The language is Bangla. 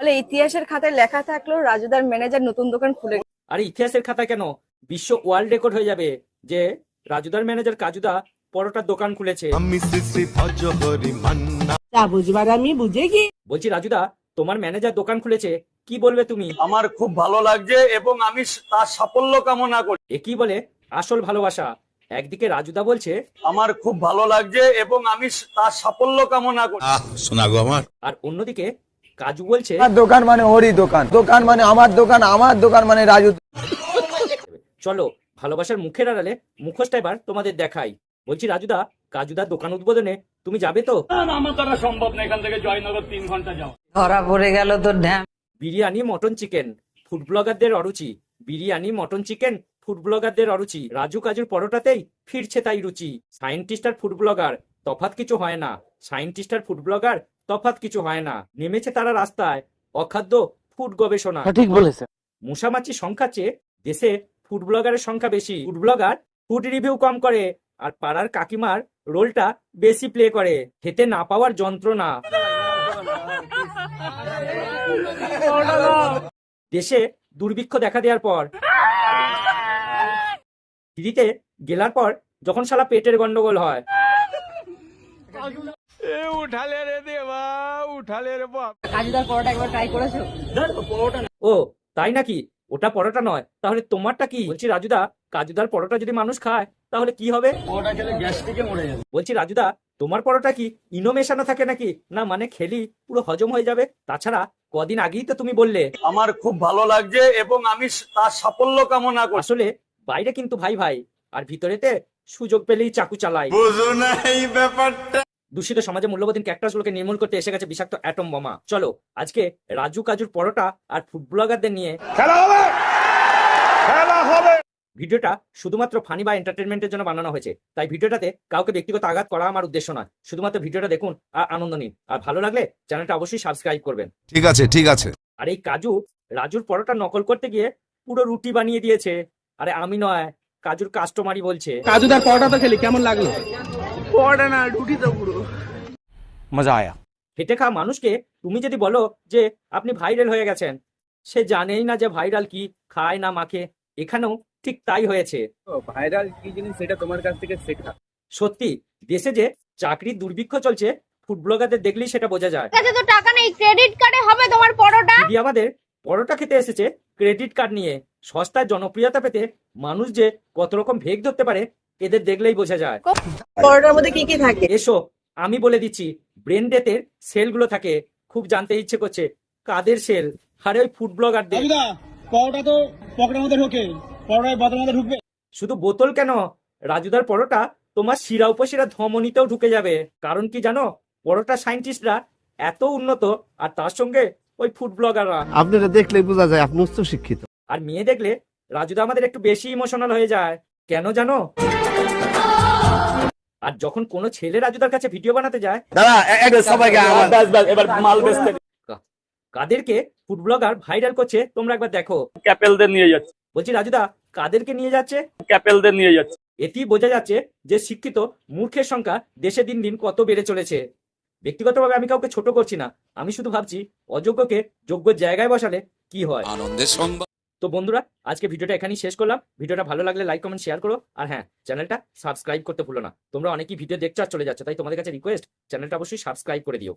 বলে ইতিহাসের খাতায় লেখা থাকলো রাজুদার ম্যানেজার নতুন দোকান খুলে আরে ইতিহাসের খাতা কেন, বিশ্ব ওয়ার্ল্ড রেকর্ড হয়ে যাবে যে রাজুদার ম্যানেজার কাজুদা পরোটার দোকান খুলেছে। আমি শ্রী শ্রী ভজহরি মান্না। তা বুঝবার আমি বুঝে কি। বলছি রাজুদা, তোমার ম্যানেজার দোকান খুলেছে, কি বলবে তুমি? আমার খুব ভালো লাগছে এবং আমি তার সাফল্য কামনা করি। এ কি বলে আসল ভালোবাসা? একদিকে রাজুদা বলছে আমার খুব ভালো লাগছে এবং আমি তার সাফল্য কামনা করি। শোনা গো আমার। আর অন্যদিকে কাজু বলছে দোকান মানে ওরই দোকান, দোকান মানে আমার দোকান, আমার দোকান মানে রাজু। চলো ভালোবাসার মুখের আড়ালে মুখোশটা এবার তোমাদের দেখাই। বলছি রাজুদা, কাজুদার দোকান উদ্বোধনে তুমি যাবে তো? আমার দ্বারা সম্ভব না, এখান থেকে জয়নগর 3 ঘন্টা যাওয়া। ধরা পড়ে গেল তোর ঢ্যাম। বিরিয়ানি মটন চিকেন ফুড ব্লগারদের অরুচি, বিরিয়ানি মটন চিকেন ফুড ব্লগারদের অরুচি, রাজু কাজুর পরোটাতেই ফিরছে তাই রুচি। সায়েন্টিস্ট আর ফুড ব্লগার তফাৎ কিছু হয় না, সায়েন্টিস্ট আর ফুড ব্লগার তফাৎ কিছু হয় না। নেমেছে তারা রাস্তায় অখাদ্য ফুড গবেষণা। ঠিক বলেছে। মশামাছির সংখ্যা চেয়ে দেশে ফুড ব্লগারের সংখ্যা বেশি। ফুড ব্লগার ফুড রিভিউ কম করে আর পাড়ার কাকিমার রোলটা বেশি প্লে করে। খেতে না পাওয়ার যন্ত্রণা। দেশে দুর্ভিক্ষ দেখা দেওয়ার পর দিদিতে গেলার পর যখন শালা পেটের গন্ডগোল হয়। কাজুদার পরোটা একবার ট্রাই করেছো? ও তাই নাকি? ওটা পরোটা নয়, তাহলে তোমারটা কি? বলছি রাজুদা, কাজুদার পরোটা যদি মানুষ খায় তাহলে কি হবে? ওটা খেলে গ্যাস্ট্রিকে মরে যাবে। বলছি রাজুদা, তোমার পরোটা কি ইনো মেশানো থাকে নাকি? না মানে খেলি পুরো হজম হয়ে যাবে? তাছাড়া কদিন আগেই তো তুমি বললে আমার খুব ভালো লাগছে এবং আমি তার সাফল্য কামনা করি। আসলে বাইরে কিন্তু ভাই ভাই আর ভিতরেতে সুযোগ পেলেই চাকু চালাই। বুঝো না এই ব্যাপারটা। দূষিত সমাজে মূল্যবোধীন ক্যাক্টাসগুলোকে নির্মূল করতে এসে গেছে বিষাক্ত অ্যাটম বোমা। চলো আজকে রাজু কাজুর পরোটা আর ফুড ব্লগারদের নিয়ে খেলা হবে, খেলা হবে। ভিডিওটা শুধুমাত্র ফানি বা এন্টারটেনমেন্টের জন্য বানানো হয়েছে, তাই ভিডিওটাতে কাউকে ব্যক্তিগত আঘাত করা আমার উদ্দেশ্য নয়। শুধুমাত্র ভিডিওটা দেখুন আর আনন্দ নিন, আর ভালো লাগলে চ্যানেলটা অবশ্যই সাবস্ক্রাইব করবেন। ঠিক আছে ঠিক আছে। আর এই কাজু রাজুর পরোটা নকল করতে গিয়ে পুরো রুটি বানিয়ে দিয়েছে। আরে আমি নয়, কাজুর কাস্টমারই বলছে। কাজুদার পরোটা তো খেলি, কেমন লাগলো? পরোটা না, রুটি তো পুরো মজা আয়া। খেটে খাওয়া মানুষকে তুমি যদি বলো যে আপনি ভাইরাল হয়ে গেছেন, সে জানেই না যে ভাইরাল কি, খায় না মাখে। এখানেও ঠিক তাই হয়েছে। ভাইরাল কি জিনিস সেটা তোমার কাছ থেকে শেখা। সত্যি দেশে যে চাকরির দুর্ভিক্ষ চলছে, ফুড ব্লগারদের দেখলেই সেটা বোঝা যায়। কাছে তো টাকা নেই, ক্রেডিট কার্ডে হবে তোমার পরোটা? দিদি আমাদের পরোটা খেতে এসেছে ক্রেডিট কার্ড নিয়ে। সস্তায় জনপ্রিয়তা পেতে মানুষ যে কত রকম ভেগ ধরতে পারে এদের দেখলেই বোঝা যায়। পরোটার মধ্যে কি কি থাকে? এসো আমি বলে দিচ্ছি। ব্রেন ডেথের সেলগুলো থাকে। খুব জানতে ইচ্ছে করছে কাদের সেল? আরে ওই ফুড ব্লগারদের। পরোটা তো পকেটের মধ্যে ঢোকে, পরোটায় বোতলের মধ্যে ঢুকবে। শুধু বোতল কেন, রাজুদার পরোটা তোমার শিরা উপশিরা ধমনীতেও ঢুকে যাবে। কারণ কি জানো? পরোটা সায়েন্টিস্টরা এত উন্নত, আর তার সঙ্গে ওই ফুড ব্লগাররা। আপনারা দেখলে বোঝা যায় আপনি উচ্চ শিক্ষিত। আর মেয়ে দেখলে রাজুদা আমাদের একটু বেশি ইমোশনাল হয়ে যায়। কেন জানো? আর যখন কোনো ছেলে রাজুদার কাছে ভিডিও বানাতে যায়, সবাইকে এবার মাল বেচতে কাদেরকে ফুড ব্লগার ভাইরাল করছে তোমরা একবার দেখো। ক্যাপেলদের নিয়ে যাচ্ছে, বলছি রাজুদা, কাদেরকে নিয়ে যাচ্ছে? ক্যাপেলদের নিয়ে যাচ্ছে। এতেই বোঝা যাচ্ছে যে শিক্ষিত মূর্খের সংখ্যা দেশে দিন দিন কত বেড়ে চলেছে। ব্যক্তিগতভাবে আমি কাউকে ছোট করছি না, আমি শুধু ভাবছি অযোগ্যকে যোগ্য জায়গায় বসালে কি হয়। আনন্দের সংবাদ। তো বন্ধুরা, আজকে ভিডিওটা এখানেই শেষ করলাম। ভিডিওটা ভালো লাগলে লাইক কমেন্ট শেয়ার করো, আর হ্যাঁ, চ্যানেলটা সাবস্ক্রাইব করতে ভুলো না। তোমরা অনেকেই ভিডিও দেখছো আর চলে যাচ্ছে, তাই তোমাদের কাছে রিকোয়েস্ট, চ্যানেলটা অবশ্যই সাবস্ক্রাইব করে দিও।